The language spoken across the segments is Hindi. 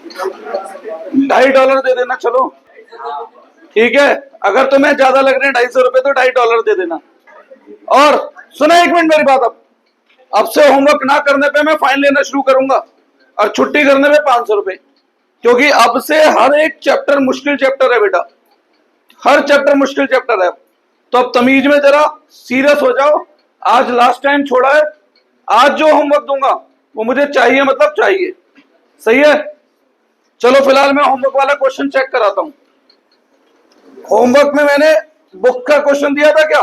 $2.5 दे देना, चलो ठीक है। अगर तुम्हें ज्यादा लग रहे हैं 250 रुपए तो $2.5 दे देना। और सुना, एक मिनट मेरी बात। अब से होमवर्क ना करने पे मैं फाइन लेना शुरू करूंगा और छुट्टी करने पे 500 रुपए, क्योंकि अब से हर एक चैप्टर मुश्किल चैप्टर है बेटा, हर चैप्टर मुश्किल चैप्टर है। तो अब तमीज में जरा सीरियस हो जाओ। आज लास्ट टाइम छोड़ा है, आज जो होमवर्क दूंगा वो मुझे चाहिए, मतलब चाहिए, सही है। चलो फिलहाल मैं होमवर्क वाला क्वेश्चन चेक कराता हूं। होमवर्क में मैंने बुक का क्वेश्चन दिया था क्या?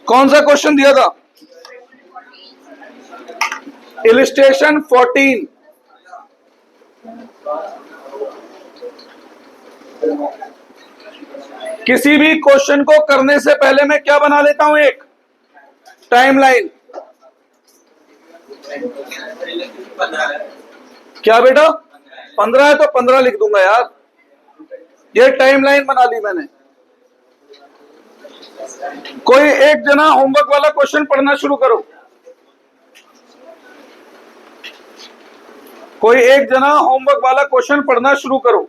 कौन सा क्वेश्चन दिया था? इलिस्ट्रेशन 14। किसी भी क्वेश्चन को करने से पहले मैं क्या बना लेता हूं? एक टाइमलाइन। क्या बेटा? 15 है तो 15 लिख दूंगा यार, ये टाइमलाइन बना ली मैंने। कोई एक जना होमवर्क वाला क्वेश्चन पढ़ना शुरू करो। कोई एक जना होमवर्क वाला क्वेश्चन पढ़ना शुरू करो।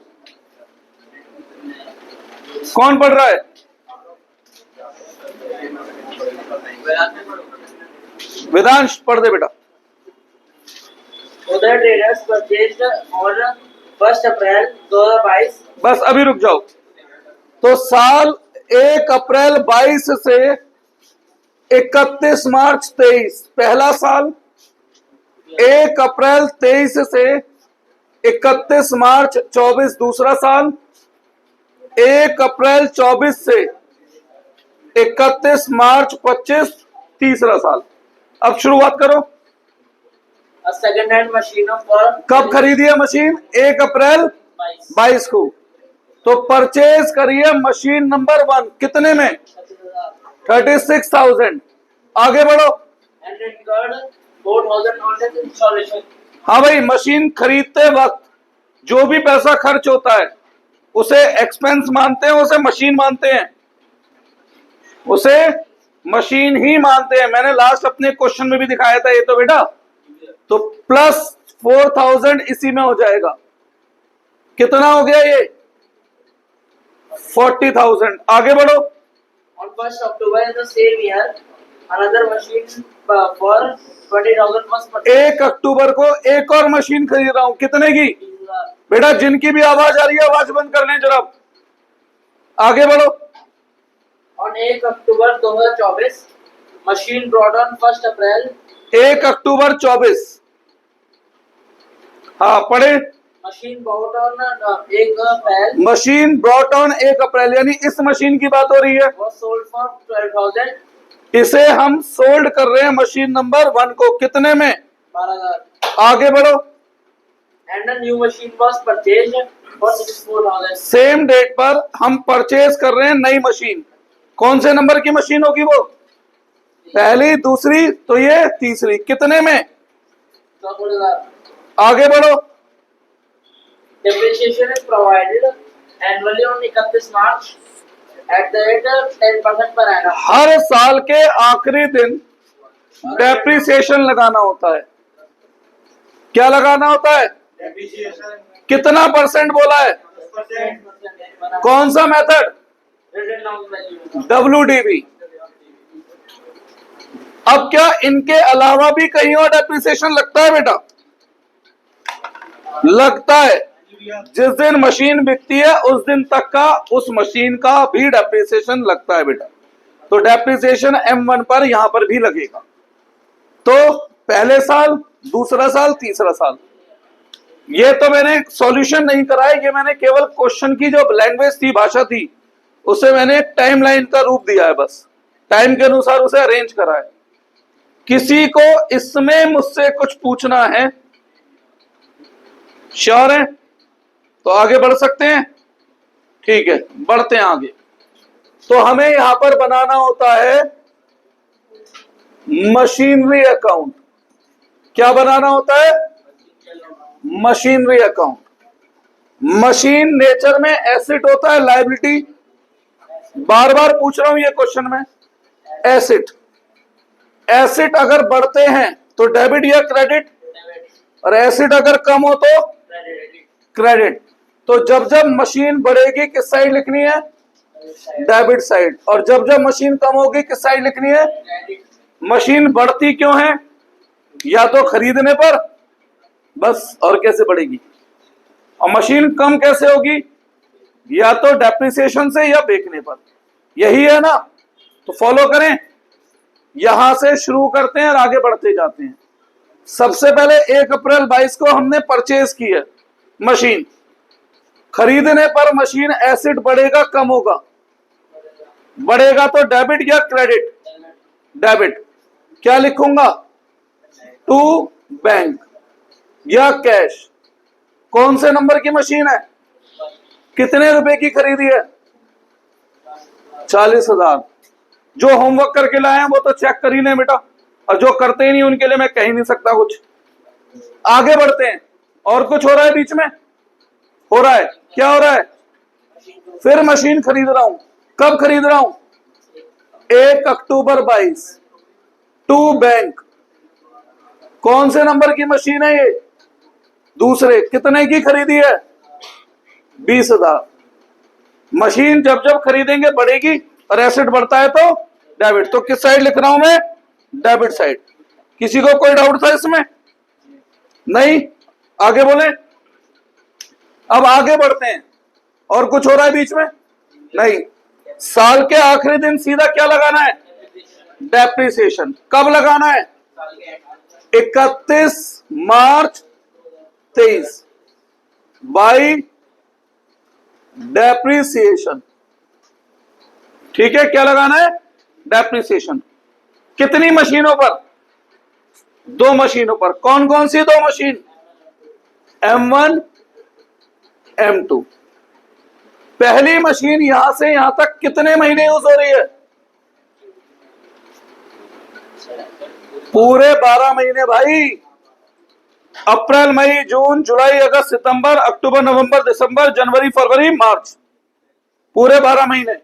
कौन पढ़ रहा है? वेदांश पढ़ दे बेटा। उदय ट्रेडर्स परचेज्ड ऑन 1 अप्रैल 2022। बस अभी रुक जाओ। तो साल 1 अप्रैल 22 से 31 मार्च 23 पहला साल, 1 अप्रैल 23 से 31 मार्च 24 दूसरा साल, 1 अप्रैल 24 से 31 मार्च 25 तीसरा साल। अब शुरुआत करो। सेकंड हैंड मशीन फॉर, कब खरीदी है मशीन? 1 अप्रैल 22 को। तो परचेज करिए मशीन नंबर 1 कितने में? 36,000। आगे बढ़ो। And incurred 4,000 on installation. हाँ भाई, मशीन खरीदते वक्त जो भी पैसा खर्च होता है उसे एक्सपेंस मानते हैं, उसे मशीन मानते हैं, उसे मशीन ही मानते हैं। मैंने लास्ट अपने क्वेश्चन में भी दिखाया था ये तो बेटा। तो प्लस 4,000 इसी में हो जाएगा। कितना हो गया ये? 40,000। आगे बढ़ो। On 1st October in the same year, another machine for 20,000 was purchased. 1 अक्टूबर को एक और मशीन खरीद रहा हूं, कितने की? बेटा जिनकी भी आवाज आ रही है आवाज बंद कर लें जरा। आगे बढ़ो। On 1 October 2024, machine brought on 1st अप्रैल। 1 अक्टूबर 24। हाँ पढ़े। Machine brought on 1 April. Machine brought on 1 अप्रैल, यानी इस मशीन की बात हो रही है। Was sold for 12,000। इसे हम सोल्ड कर रहे हैं मशीन नंबर 1 को, कितने में? 12,000। आगे बढ़ो। And a new machine was purchased for 64,000। Same date पर हम परचेज कर रहे हैं नई मशीन। कौन से नंबर की मशीन होगी वो? पहली, दूसरी, तो ये तीसरी। कितने में? 64,000। आगे बढ़ो। Depreciation is provided annually on 31 March at the rate of 10% per annum। हर साल के आखिरी दिन डेप्रिसिएशन लगाना होता है। क्या लगाना होता है? कितना परसेंट बोला है? कौन सा मेथड? WDV। अब क्या इनके अलावा भी कहीं और डेप्रिसिएशन लगता है बेटा? लगता है। जिस दिन मशीन बिकती है उस दिन तक का उस मशीन का भी डेप्रिसिएशन लगता है बेटा। तो डेप्रिसिएशन M1 पर यहां पर भी लगेगा। तो पहले साल, दूसरा साल, तीसरा साल। ये तो मैंने सॉल्यूशन नहीं कराया, ये मैंने केवल क्वेश्चन की जो लैंग्वेज थी, भाषा थी, उसे मैंने टाइमलाइन का रूप दिया है। बस टाइम के अनुसार उसे अरेंज करा है। किसी को इसमें मुझसे कुछ पूछना है? श्योर है? तो आगे बढ़ सकते हैं? ठीक है, बढ़ते हैं आगे। तो हमें यहां पर बनाना होता है मशीनरी अकाउंट। क्या बनाना होता है? Machinery account. मशीन नेचर में एसेट होता है, लायबिलिटी? बार बार पूछ रहा हूं ये क्वेश्चन में। एसेट। एसेट अगर बढ़ते हैं तो डेबिट या क्रेडिट? और एसेट अगर कम हो तो क्रेडिट। तो जब जब मशीन बढ़ेगी किस साइड लिखनी है? Debit side. और जब जब मशीन कम होगी किस साइड लिखनी है? मशीन बढ़ती क्यों है? या तो खरीदने पर, बस, और कैसे बढ़ेगी? और मशीन कम कैसे होगी? या तो डेप्रिसिएशन से या बेचने पर। यही है ना? तो फॉलो करें, यहां से शुरू करते हैं और आगे बढ़ते जाते हैं। सबसे पहले 1 अप्रैल 22 को हमने परचेज की है मशीन। खरीदने पर मशीन एसेट बढ़ेगा कम होगा? बढ़ेगा। तो डेबिट या क्रेडिट? डेबिट। क्या लिखूंगा? टू बैंक या कैश। कौन से नंबर की मशीन है? कितने रुपए की खरीदी है? 40,000। जो होमवर्क करके लाए हैं वो तो चेक कर ही लें बेटा, और जो करते ही नहीं उनके लिए मैं कह ही नहीं सकता कुछ। आगे बढ़ते हैं। और कुछ हो रहा है बीच में? हो रहा है। क्या हो रहा है? फिर मशीन खरीद रहा हूं। कब खरीद रहा हूं? 1 अक्टूबर 22। To bank. कौन से नंबर की मशीन है ये? दूसरे। कितने की खरीदी है? 20,000। मशीन जब जब खरीदेंगे बढ़ेगी, और एसेट बढ़ता है तो डेबिट। तो किस साइड लिख रहा हूं मैं? Debit side. किसी को कोई डाउट था इसमें? नहीं? आगे बोले। अब आगे बढ़ते हैं। और कुछ हो रहा है बीच में? नहीं। साल के आखिरी दिन सीधा क्या लगाना है? डेप्रिसिएशन। कब लगाना है? 31 मार्च 23 बाई डेप्रिसिएशन। ठीक है, क्या लगाना है? डेप्रिसिएशन। कितनी मशीनों पर? 2 मशीनों पर। कौन कौन सी 2 मशीन? M1 M2। पहली मशीन यहां से यहां तक कितने महीने यूज हो रही है? पूरे 12 महीने भाई। अप्रैल, मई, जून, जुलाई, अगस्त, सितंबर, अक्टूबर, नवंबर, दिसंबर, जनवरी, फरवरी, मार्च। पूरे 12 महीने।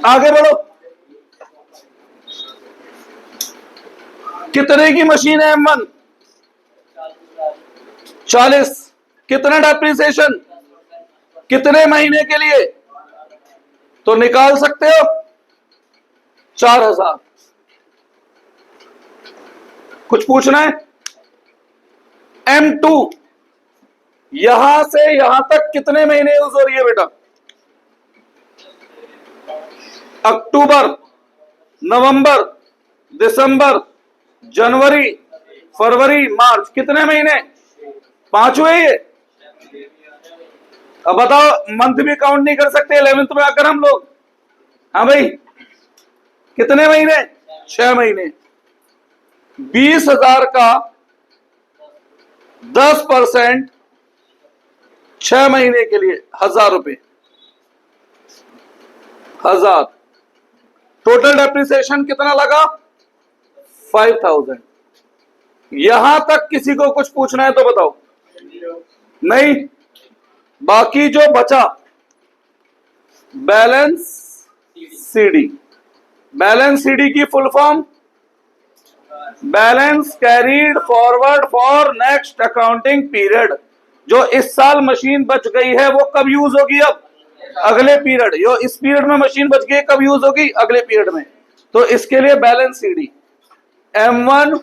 आगे बढ़ो। कितने की मशीन है M1? 40। कितना डेप्रिसिएशन? कितने महीने के लिए? तो निकाल सकते हो 4,000। कुछ पूछना है? M2 यहां से यहां तक कितने महीने यूज हो रही है बेटा? अक्टूबर, नवंबर, दिसंबर, जनवरी, फरवरी, मार्च। कितने महीने? 5 हुए ये। अब बताओ, मंथ भी काउंट नहीं कर सकते 11th में आकर हम लोग? हाँ भाई, कितने महीने? 6 महीने। 20,000 का 10% 6 महीने के लिए 1,000 रुपए। 1,000। टोटल डेप्रिसिएशन कितना लगा? 5,000। यहां तक किसी को कुछ पूछना है तो बताओ। नहीं? बाकी जो बचा, बैलेंस सीडी। बैलेंस सीडी की full form? Balance carried forward for next accounting period. जो इस साल मशीन बच गई है वो कब यूज होगी? अब अगले पीरियड। जो इस पीरियड में मशीन बच गई कब यूज होगी? अगले पीरियड में। तो इसके लिए balance CD M1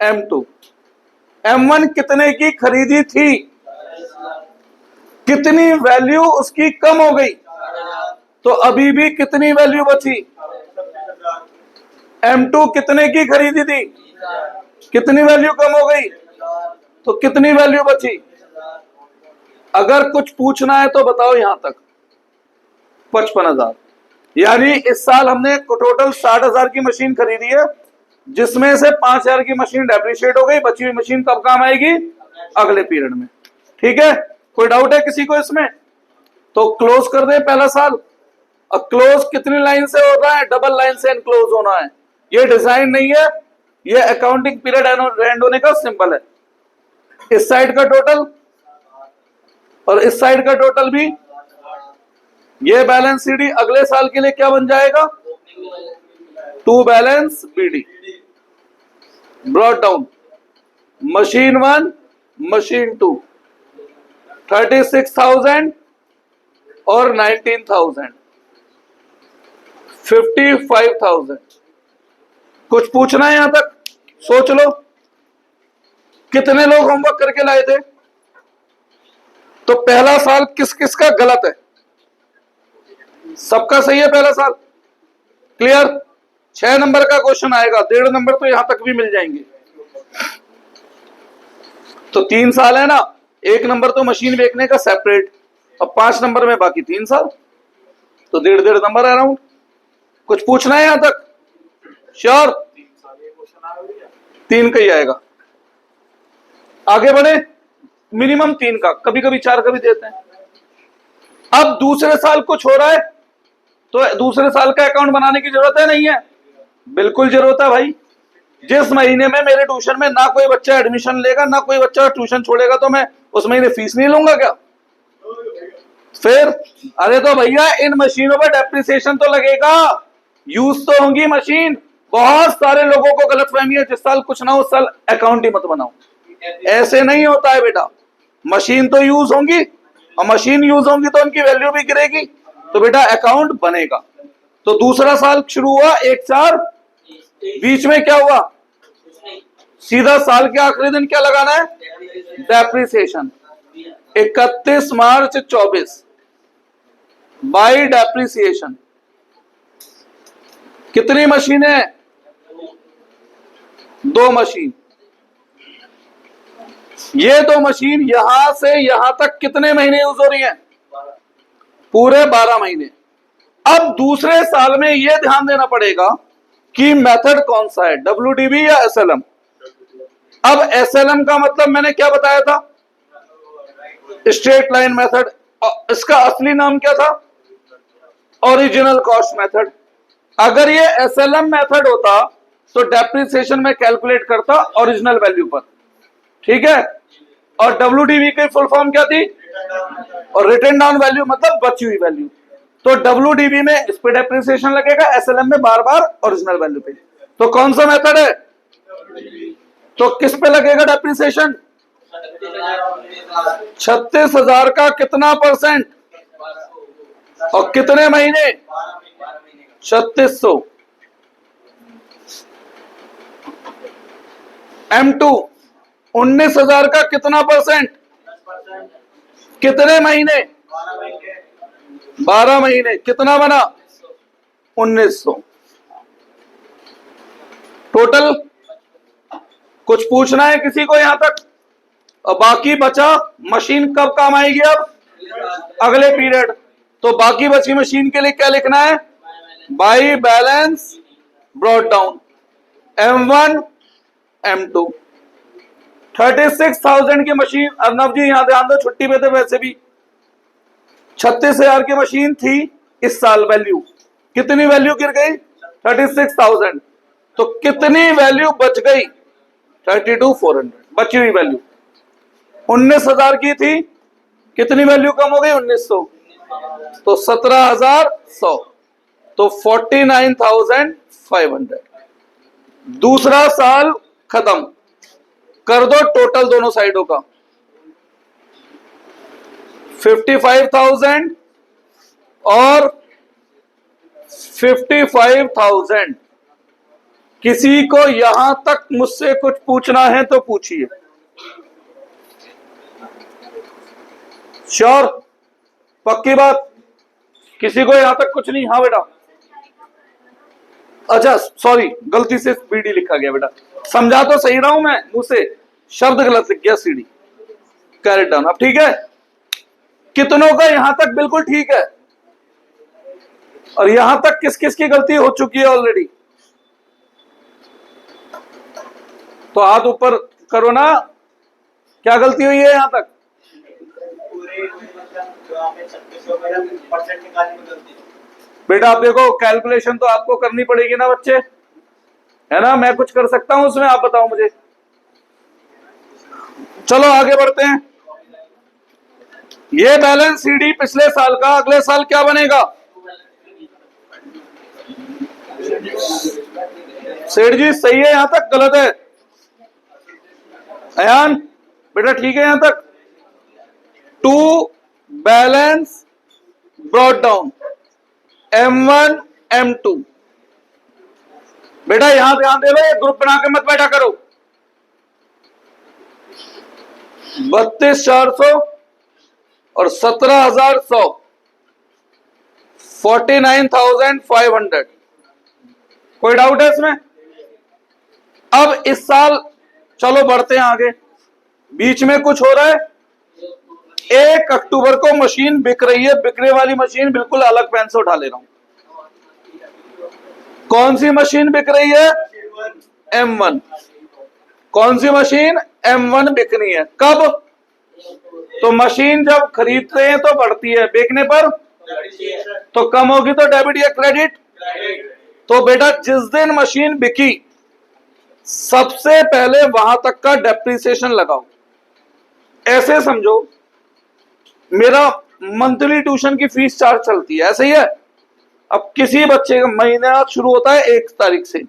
M2। M1 कितने की खरीदी थी? कितनी वैल्यू उसकी कम हो गई? तो अभी भी कितनी वैल्यू बची? M2 कितने की खरीदी थी? कितनी वैल्यू कम हो गई? तो कितनी वैल्यू बची? अगर कुछ पूछना है तो बताओ। यहां तक 55,000। यानी इस साल हमने टोटल 60,000 की मशीन खरीदी है, जिसमें से 5,000 की मशीन डेप्रिशिएट हो गई। बची हुई मशीन कब काम आएगी? अगले पीरियड में। ठीक है? कोई डाउट है किसी को इसमें? तो क्लोज कर दे पहला साल। अब क्लोज कितनी लाइन से हो रहा है? डबल लाइन से क्लोज होना है। ये डिजाइन नहीं है, ये अकाउंटिंग पीरियड एंड होने का सिंबल है। इस साइड का टोटल और इस साइड का टोटल भी। ये बैलेंस सीडी अगले साल के लिए क्या बन जाएगा? To balance BD. Brought down, machine 1 machine 2 36,000 और 19,000 55,000। कुछ पूछना है यहां तक? सोच लो कितने लोग होमवर्क करके लाए थे। तो पहला साल किस किस का गलत है? सबका सही है पहला साल। क्लियर? 6 नंबर का क्वेश्चन आएगा, 1.5 नंबर तो यहां तक भी मिल जाएंगे। तो 3 साल है ना, 1 नंबर तो मशीन बेचने का सेपरेट, और 5 नंबर में बाकी 3 साल, तो 1.5 नंबर अराउंड। कुछ पूछना है यहां तक? श्योर? 3 का ही आएगा। आगे बढ़े, मिनिमम 3 का, कभी कभी 4 का भी देते हैं। अब दूसरे साल कुछ हो रहा है तो दूसरे साल का अकाउंट बनाने की जरूरत है नहीं है? बिल्कुल जरूरत है भाई। जिस महीने में मेरे ट्यूशन में ना कोई बच्चा एडमिशन लेगा, ना कोई बच्चा ट्यूशन छोड़ेगा, तो मैं उस महीने फीस नहीं लूंगा क्या? फिर अरे तो भैया इन मशीनों पर डेप्रिसिएशन तो लगेगा, यूज तो होंगी मशीन। बहुत सारे लोगों को गलतफहमी है, जिस साल कुछ ना उस साल अकाउंट ही मत बनाओ। ऐसे नहीं होता है बेटा, मशीन तो यूज होंगी, और मशीन यूज होंगी तो उनकी वैल्यू भी गिरेगी, तो बेटा अकाउंट बनेगा। तो दूसरा साल शुरू हुआ 1/4, बीच में क्या हुआ? सीधा साल के आखिरी दिन क्या लगाना है? डेप्रिसिएशन। 31 March 24 by depreciation. कितनी मशीनें? 2 मशीन। ये 2 मशीन यहां से यहां तक कितने महीने यूज हो रही हैं? पूरे 12 महीने। अब दूसरे साल में यह ध्यान देना पड़ेगा कि मेथड कौन सा है, WDB या SLM। अब SLM का मतलब मैंने क्या बताया था? Straight line method. इसका असली नाम क्या था? Original cost method. अगर ये SLM मेथड होता तो डेप्रिसिएशन में कैलकुलेट करता ओरिजिनल वैल्यू पर, ठीक है। और WDV की फुल फॉर्म क्या थी? और रिटन डाउन वैल्यू मतलब बची हुई वैल्यू। तो WDV में इस पे डेप्रिसिएशन लगेगा, SLM में बार बार ओरिजिनल वैल्यू पे। तो कौन सा मेथड है? तो किस पे लगेगा डेप्रिसिएशन? 36,000 का कितना %? और कितने महीने? 3600। M2 19,000 का कितना %? कितने महीने? 12 महीने। कितना बना? 1900 टोटल। कुछ पूछना है किसी को यहां तक? और बाकी बचा मशीन कब काम आएगी? अब अगले पीरियड। तो बाकी बची मशीन के लिए क्या लिखना है? By balance brought down M1 M2। 36,000 की मशीन। अर्नब जी यहां ध्यान दो, छुट्टी पे थे वैसे भी। 36,000 की मशीन थी इस साल, वैल्यू कितनी वैल्यू गिर गई? 36,000। तो कितनी वैल्यू बच गई? 32,400 बची हुई वैल्यू। 19,000 की थी, कितनी वैल्यू कम हो गई? 1900। तो 17,100, तो 49,500। दूसरा साल खत्म कर दो, टोटल दोनों साइडों का 55,000 और 55,000। किसी को यहां तक मुझसे कुछ पूछना है तो पूछिए। श्योर? पक्की बात? किसी को यहां तक कुछ नहीं? हाँ बेटा। अच्छा सॉरी, गलती से बीडी लिखा गया बेटा, समझा तो सही रहा हूं मैं, मुंह से शब्द गलत लिख गया, सीडी। Carried down. अब ठीक है? कितनों का यहां तक बिल्कुल ठीक है? और यहां तक किस किस की गलती हो चुकी है ऑलरेडी? तो हाथ ऊपर करो ना, क्या गलती हुई है यहां तक? बेटा आप देखो, कैलकुलेशन तो आपको करनी पड़ेगी ना बच्चे, है ना? मैं कुछ कर सकता हूं उसमें? आप बताओ मुझे। चलो आगे बढ़ते हैं। ये बैलेंस सीडी पिछले साल का, अगले साल क्या बनेगा? सेठ जी सही है, यहां तक गलत है? अयान बेटा ठीक है यहां तक? To balance brought down M1 M2। बेटा यहां ध्यान दे लो, ये ग्रुप बना के मत बैठा करो। 32,400 और 17,100 49,500। कोई डाउट है इसमें? अब इस साल चलो बढ़ते हैं आगे। बीच में कुछ हो रहा है? 1 अक्टूबर को मशीन बिक रही है, बिकने वाली मशीन बिल्कुल अलग पेन से उठा ले रहा हूं। कौन सी मशीन बिक रही है? M1। कौन सी मशीन? M1 बिकनी है। कब? तो मशीन जब खरीदते हैं तो बढ़ती है, बेचने पर तो कम होगी, तो डेबिट या क्रेडिट? तो बेटा जिस दिन मशीन बिकी सबसे पहले वहां तक का डेप्रिसिएशन लगाओ। ऐसे समझो मेरा मंथली ट्यूशन की फीस चार्ज चलती है, ऐसे ही है। अब किसी बच्चे का महीना शुरू होता है 1 तारीख से,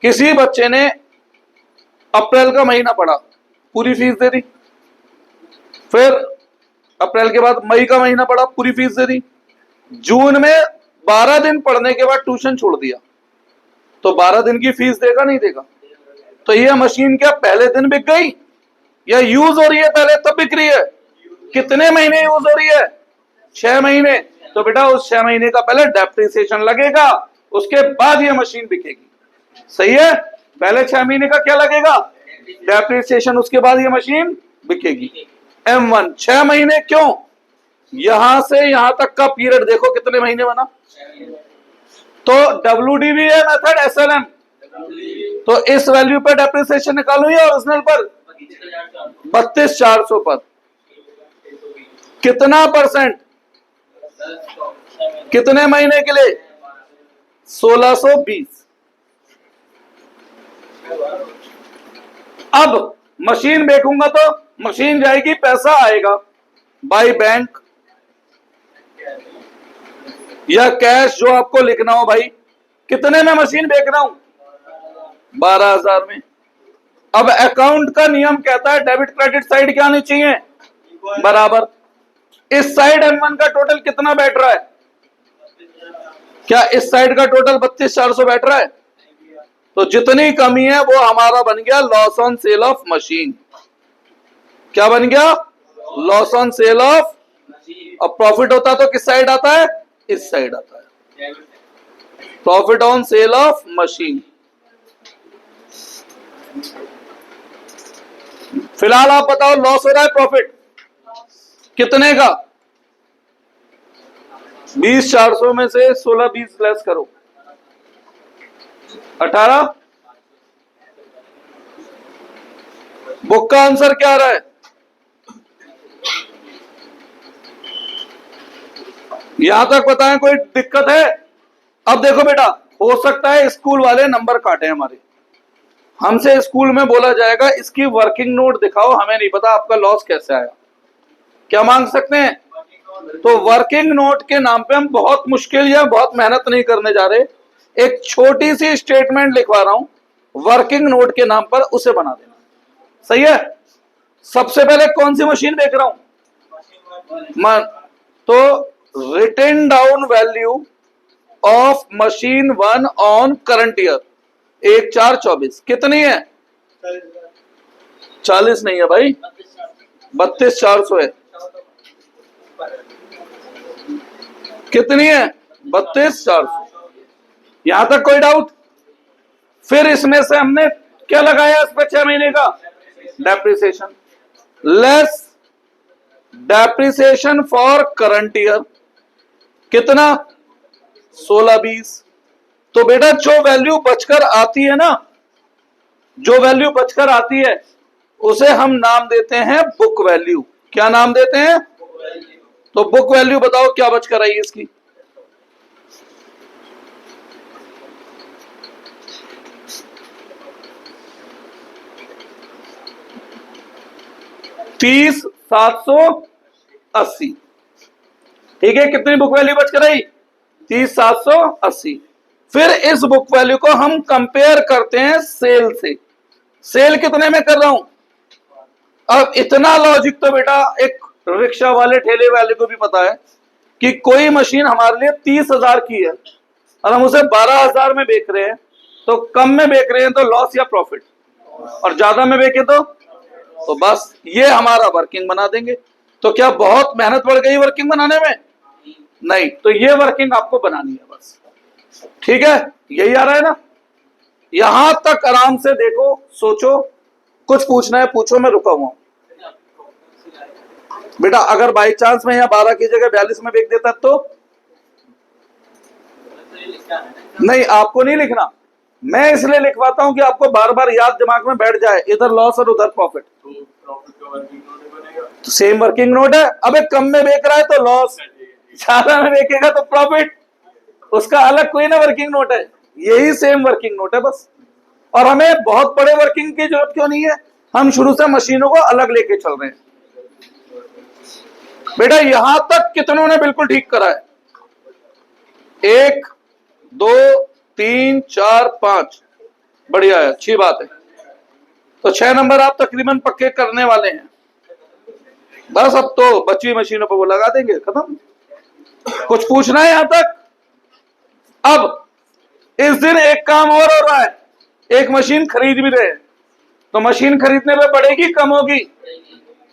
किसी बच्चे ने अप्रैल का महीना पढ़ा, पूरी फीस दे दी। फिर अप्रैल के बाद मई का महीना पढ़ा, पूरी फीस दे दी। जून में 12 दिन पढ़ने के बाद ट्यूशन छोड़ दिया, तो 12 दिन की फीस देगा नहीं देगा? तो यह मशीन क्या पहले दिन बिक गई या यूज हो रही है पहले तब बिक रही है? कितने महीने यूज हो रही है? 6 महीने। तो बेटा उस 6 महीने का पहले डेप्रिसिएशन लगेगा, उसके बाद यह मशीन बिकेगी। सही है? पहले 6 महीने का क्या लगेगा? डेप्रिसिएशन, उसके बाद यह मशीन बिकेगी। M1 6 महीने क्यों? यहां से यहां तक का पीरियड देखो कितने महीने बना। तो WDV है मेथड SLM, तो इस वैल्यू पर डेप्रिसिएशन निकालू या ओरिजिनल पर? 32,400 पर कितना परसेंट? कितने महीने के लिए? 1620। अब मशीन बेचूंगा तो मशीन जाएगी, पैसा आएगा बाई बैंक या कैश, जो आपको लिखना हो भाई। कितने में मशीन बेच रहा हूं? 12,000 में। अब अकाउंट का नियम कहता है डेबिट क्रेडिट साइड क्या आनी चाहिए? बराबर। इस साइड M1 का टोटल कितना बैठ रहा है? क्या इस साइड का टोटल 32,400 बैठ रहा है? तो जितनी कमी है वो हमारा बन गया loss on sale of machine. क्या बन गया? Loss on sale of. अब प्रॉफिट होता तो किस साइड आता है? इस साइड आता है, profit on sale of machine. फिलहाल आप बताओ लॉस हो रहा है प्रॉफिट कितने का? 20,400 में से 16-20 लेस करो, 18। बुक का आंसर क्या आ रहा है? यहां तक बताएं, कोई दिक्कत है? अब देखो बेटा, हो सकता है स्कूल वाले नंबर काटे हमारे, हमसे स्कूल में बोला जाएगा इसकी वर्किंग नोट दिखाओ, हमें नहीं पता आपका लॉस कैसे आया। क्या मांग सकते हैं? तो वर्किंग नोट के नाम पे हम बहुत मुश्किल या बहुत मेहनत नहीं करने जा रहे, एक छोटी सी स्टेटमेंट लिखवा रहा हूं वर्किंग नोट के नाम पर, उसे बना देना। सही है? सबसे पहले कौन सी मशीन देख रहा हूं? तो written down value of machine 1 on current year 1/4/24 कितनी है? 40 नहीं है भाई, 32,400 है। कितनी है? 32,400। यहां तक कोई डाउट? फिर इसमें से हमने क्या लगाया इस पर 6 महीने का? Depreciation less depreciation for current year कितना? 16-20। तो बेटा जो वैल्यू बचकर आती है ना, जो वैल्यू बचकर आती है उसे हम नाम देते हैं बुक वैल्यू। क्या नाम देते हैं? तो बुक वैल्यू बताओ क्या बचकर आई इसकी? $30,780। ठीक है, कितनी बुक वैल्यू बचकर आई? 30,780। फिर इस बुक वैल्यू को हम कंपेयर करते हैं सेल से। सेल कितने में कर रहा हूं? अब इतना लॉजिक तो बेटा एक रिक्शा वाले ठेले वाले को भी पता है कि कोई मशीन हमारे लिए 30,000 की है और हम उसे 12,000 में बेच रहे हैं, तो कम में बेच रहे हैं तो लॉस या प्रॉफिट, और ज्यादा में बेचे तो बस ये हमारा वर्किंग बना देंगे। तो क्या बहुत मेहनत बढ़ गई वर्किंग बनाने में? नहीं, तो ये वर्किंग आपको बनानी है बस। ठीक है, यही आ रहा है ना? यहां तक आराम से देखो, सोचो, कुछ पूछना है पूछो, मैं रुका हुआ हूं। बेटा अगर बाई चांस में यहाँ 12 की जगह 42 में बेच देता तो? नहीं, आपको नहीं लिखना, मैं इसलिए लिखवाता हूं कि आपको बार बार याद दिमाग में बैठ जाए, इधर लॉस और उधर प्रॉफिट। तो सेम वर्किंग नोट है। अबे कम में बेच रहा है तो लॉस, ज्यादा में बेचेगा तो प्रॉफिट, उसका अलग कोई ना वर्किंग नोट है, यही सेम वर्किंग नोट है बस। और हमें बहुत बड़े वर्किंग की जरूरत क्यों नहीं है, हम शुरू से मशीनों को अलग लेके चल रहे हैं। बेटा यहां तक कितनों ने बिल्कुल ठीक करा है? 1 2 3 4 5, बढ़िया है, अच्छी बात है। तो 6 नंबर आप तकरीबन पक्के करने वाले हैं। बस अब तो बची मशीनों पर वो लगा देंगे, खत्म। कुछ पूछना है यहां तक? अब इस दिन एक काम और हो रहा है, एक मशीन खरीद भी रहे हैं, तो मशीन खरीदने पे बढ़ेगी कम होगी?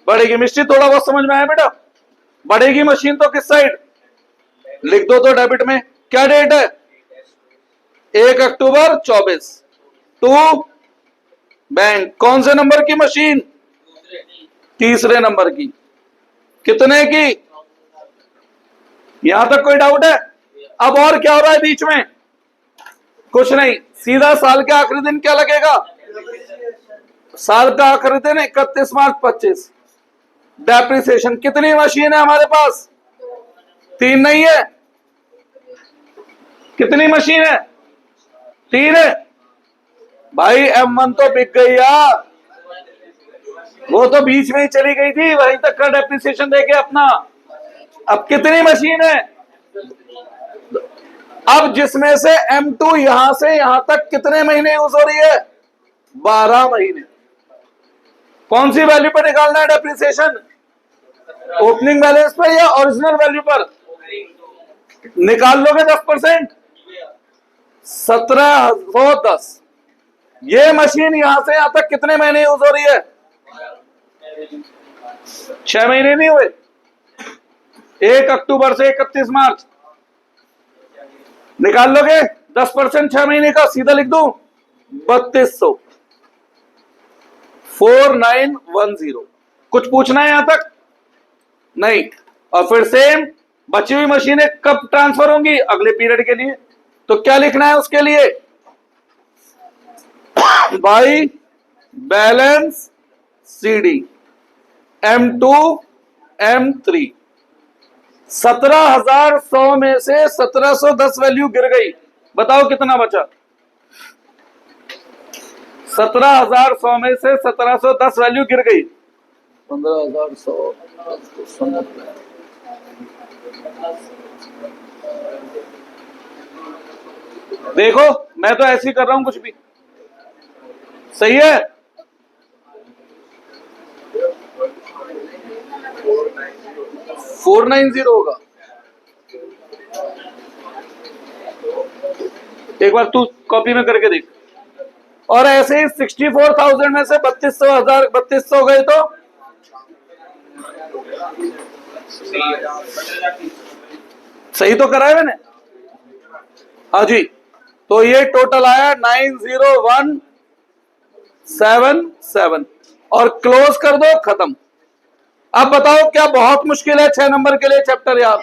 बढ़ेगी। मिस्त्री थोड़ा बहुत समझ में आया बेटा? बढ़ेगी मशीन तो किस साइड? लिख दो तो डेबिट में। क्या डेट है? 1 अक्टूबर 24। To bank. कौन से नंबर की मशीन? तीसरे नंबर की। कितने की? यहां तक कोई डाउट है? अब और क्या हो रहा है बीच में? कुछ नहीं, सीधा साल के आखिरी दिन क्या लगेगा? साल का आखिरी दिन 31 मार्च 25। डेप्रिसिएशन। कितनी मशीन है हमारे पास? 3 नहीं है? कितनी मशीन है? 3 है। भाई M1 तो बिक गई यार, वो तो बीच में ही चली गई थी, वहीं तक का डेप्रिसिएशन देके अपना। अब कितनी मशीन है? अब जिसमें से M2 यहां से यहां तक कितने महीने यूज हो रही है? 12 महीने। कौन सी वैल्यू पर निकालना है डेप्रिसिएशन? ओपनिंग बैलेंस पर या ओरिजिनल वैल्यू पर? निकाल लोगे 10%? 1710। ये मशीन यहां से यहां तक कितने महीने यूज हो रही है? 6 महीने नहीं हुए? 1 अक्टूबर से 31 मार्च। निकाल लोगे 10% 6 महीने का? सीधा लिख दूं 3200। 4910। कुछ पूछना है यहां तक? नहीं। और फिर सेम बची हुई मशीनें कब ट्रांसफर होंगी? अगले पीरियड के लिए। तो क्या लिखना है उसके लिए? By balance CD M2 M3। 17,100 में से 1710 वैल्यू गिर गई, बताओ कितना बचा? 17,100 में से 1710 वैल्यू गिर गई। 15,100। देखो मैं तो ऐसे ही कर रहा हूं, कुछ भी सही है। फोर 490 होगा। एक बार तू कॉपी में करके देख। और ऐसे ही 64,000 में से 3200 गए तो सही तो करा है मैंने? हाँ जी। तो ये टोटल आया 90177 और क्लोज कर दो, खत्म। अब बताओ क्या बहुत मुश्किल है 6 नंबर के लिए चैप्टर यार?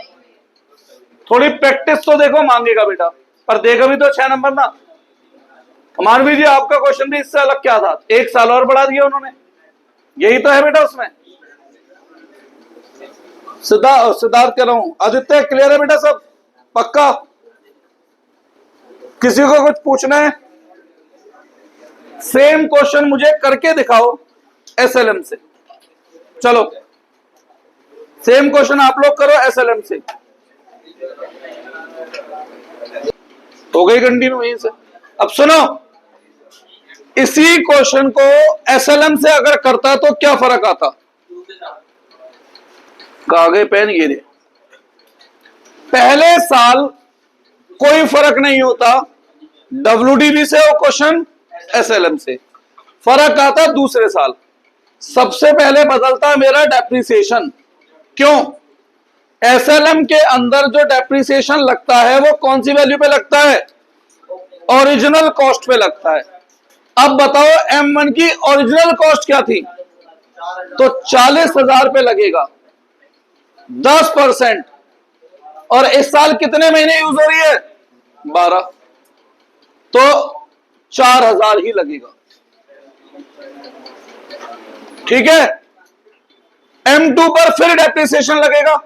थोड़ी प्रैक्टिस तो देखो मांगेगा बेटा, पर देगा भी तो 6 नंबर ना। मानवी जी आपका क्वेश्चन भी इससे अलग क्या था? 1 साल और बढ़ा दिया उन्होंने, यही तो है बेटा उसमें। सिद्धार्थ कह रहा हूं। आदित्य क्लियर है बेटा सब? पक्का? किसी को कुछ पूछना है? सेम क्वेश्चन मुझे करके दिखाओ SLM से। चलो सेम क्वेश्चन आप लोग करो SLM से। हो गई कंटिन्यू वहीं से। अब सुनो, इसी क्वेश्चन को एसएलएम से अगर करता तो क्या फर्क आता? कागज पेन गिरे, पहले साल कोई फर्क नहीं होता डब्ल्यूडीबी से और क्वेश्चन एसएलएम से, फर्क आता दूसरे साल। सबसे पहले बदलता मेरा डेप्रिसिएशन। क्यों? एसएलएम के अंदर जो डेप्रिसिएशन लगता है वो कौन सी वैल्यू पे लगता है? ओरिजिनल कॉस्ट पे लगता है। अब बताओ M1 की ओरिजिनल कॉस्ट क्या थी? तो 40,000 पे लगेगा 10%। और इस साल कितने महीने यूज हो रही है? 12, तो 4,000 ही लगेगा। ठीक है। M2 पर फिर डेप्रिसिएशन लगेगा।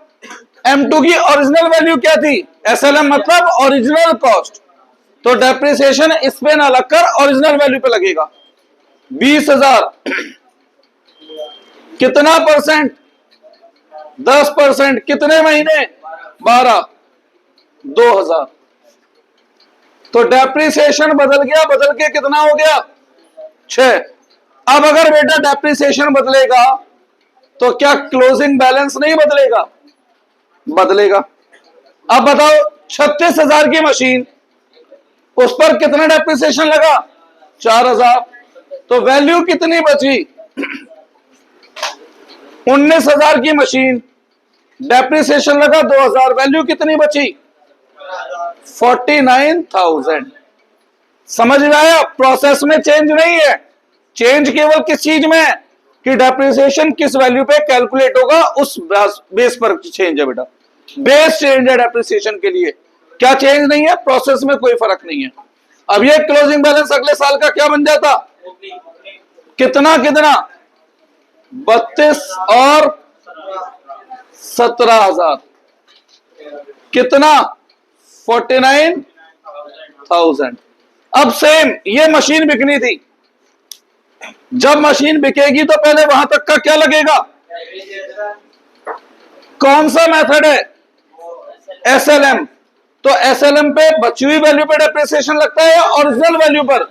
M2 की ओरिजिनल वैल्यू क्या थी? एसएलएम मतलब ओरिजिनल कॉस्ट, तो डेप्रिसिएशन इस पे ना लगकर ओरिजिनल वैल्यू पे लगेगा। 20,000 कितना परसेंट? 10%। कितने महीने? 12, 2,000। तो डेप्रिसिएशन बदल गया, बदल के कितना हो गया? 6। अब अगर बेटा डेप्रिसिएशन बदलेगा तो क्या क्लोजिंग बैलेंस नहीं बदलेगा? बदलेगा। अब बताओ 36,000 की मशीन, उस पर कितना डेप्रिसिएशन लगा? 4,000। तो वैल्यू कितनी बची? 19,000 की मशीन, डेप्रिसिएशन लगा 2,000, वैल्यू कितनी बची? 49,000। समझ में आया? प्रोसेस में चेंज नहीं है, चेंज केवल किस चीज में है कि डेप्रिसिएशन किस वैल्यू पे कैलकुलेट होगा, उस बेस पर चेंज है बेटा। बेस चेंज है डेप्रिसिएशन के लिए, क्या चेंज नहीं है? प्रोसेस में कोई फर्क नहीं है। अब ये क्लोजिंग बैलेंस अगले साल का क्या बन जाता? कितना कितना? 32 और 17,000 कितना? 49,000। अब सेम ये मशीन बिकनी थी, जब मशीन बिकेगी तो पहले वहां तक का क्या लगेगा? कौन सा मेथड है? एसएलएम। तो एसएलएम पे बची हुई वैल्यू पे डेप्रिसिएशन लगता है या ओरिजिनल वैल्यू पर?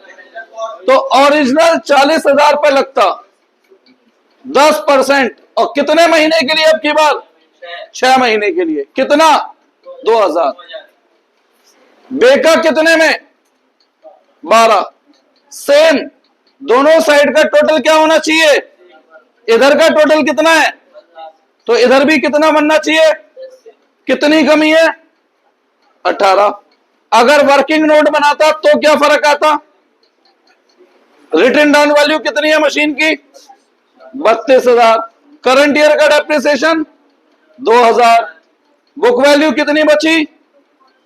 तो ओरिजिनल 40,000 पे लगता 10%। और कितने महीने के लिए? अब की बार 6 महीने के लिए। कितना? 2,000। बेका कितने में? 12। सेम दोनों साइड का टोटल क्या होना चाहिए? इधर का टोटल कितना है तो इधर भी कितना बनना चाहिए? कितनी कमी है? 18। अगर वर्किंग नोट बनाता तो क्या फर्क आता? रिटन डाउन वैल्यू कितनी है मशीन की? 32,000। करंट ईयर का डेप्रिसिएशन 2,000। बुक वैल्यू कितनी बची?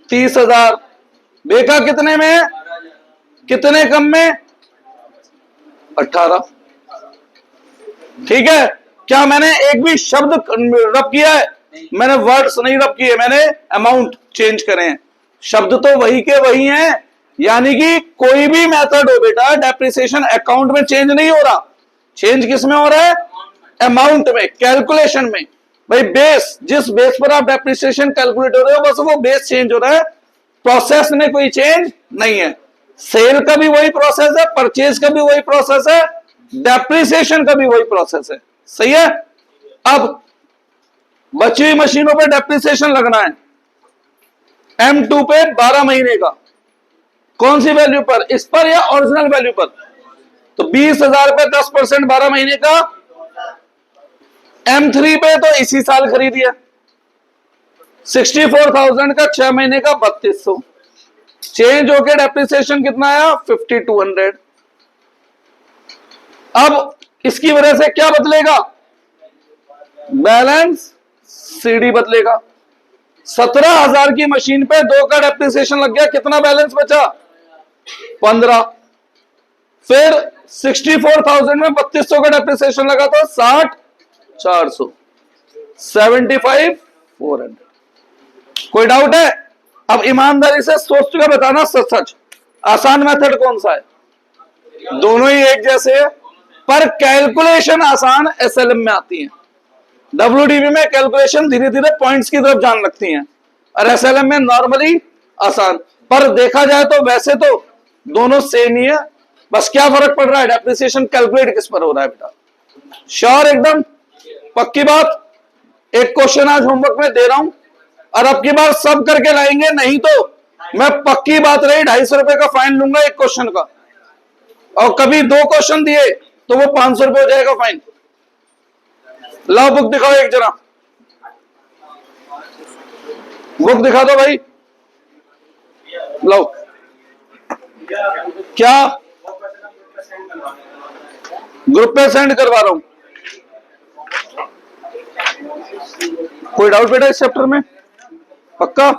30,000। बेका कितने में है? कितने कम में? 18। ठीक है। क्या मैंने एक भी शब्द रब किया है? मैंने वर्ड्स नहीं रब किए, मैंने अमाउंट चेंज करे हैं। शब्द तो वही के वही हैं, यानी कि कोई भी मेथड हो बेटा, डेप्रिसिएशन अकाउंट में चेंज नहीं हो रहा। चेंज किस में हो रहा है? अमाउंट में, कैलकुलेशन में। भाई बेस, जिस बेस पर आप डेप्रिसिएशन कैलकुलेट हो रहे हो बस वो बेस चेंज हो रहा है, प्रोसेस में कोई चेंज नहीं है। सेल का भी वही प्रोसेस है, परचेज का भी वही प्रोसेस है, डेप्रिसिएशन का भी वही प्रोसेस है। सही है। अब बची हुई मशीनों पर डेप्रिसिएशन लगना है। M2 पे 12 महीने का, कौन सी वैल्यू पर? इस पर या ओरिजिनल वैल्यू पर? तो 20,000 पे 10% 12 महीने का। M3 पे तो इसी साल खरीदिए 64,000 का, 6 महीने का 3,200। चेंज होके डेप्रिसिएशन कितना आया? 5,200। अब इसकी वजह से क्या बदलेगा? बैलेंस सीडी बदलेगा। 17,000 की मशीन पे 2 का डेप्रिसिएशन लग गया, कितना बैलेंस बचा? 15। फिर 64,000 में 3,200 का डेप्रिसिएशन लगा तो 60,400, 75,400। कोई डाउट है? अब ईमानदारी से सोच के बताना, सच सच आसान मेथड कौन सा है? दोनों ही एक जैसे है, पर कैलकुलेशन आसान एसएलएम में आती है। डब्ल्यूडीबी में कैलकुलेशन धीरे धीरे पॉइंट्स की तरफ जान लगती हैं, और एसएलएम में नॉर्मली आसान। पर देखा जाए तो वैसे तो दोनों सेम ही है, बस क्या फर्क पड़ रहा है, डेप्रिसिएशन कैलकुलेट किस पर हो रहा है बेटा। श्योर, एकदम पक्की बात। एक क्वेश्चन आज होमवर्क में दे रहा हूं और अब की बार सब करके लाएंगे, नहीं तो मैं पक्की बात रही 250 रुपए का फाइन लूंगा एक क्वेश्चन का, और कभी 2 क्वेश्चन दिए तो वो 500 रुपए हो जाएगा फाइन। लाओ बुक दिखाओ एक जरा, बुक दिखा दो भाई, लाओ। क्या ग्रुप पे सेंड करवा रहा हूं। कोई डाउट बेटा इस चैप्टर में? पक्का?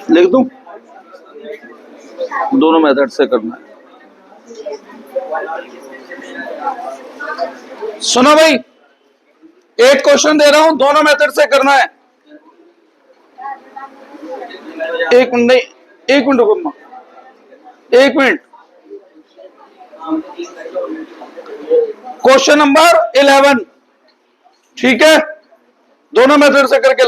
लिख दूं? दोनों मेथड से करना है। सुनो भाई, एक क्वेश्चन दे रहा हूं, दोनों मेथड से करना है। एक मिनट, नहीं एक मिनट रुको अम्मा, एक मिनट। क्वेश्चन नंबर 11, ठीक है, दोनों मेथड से करके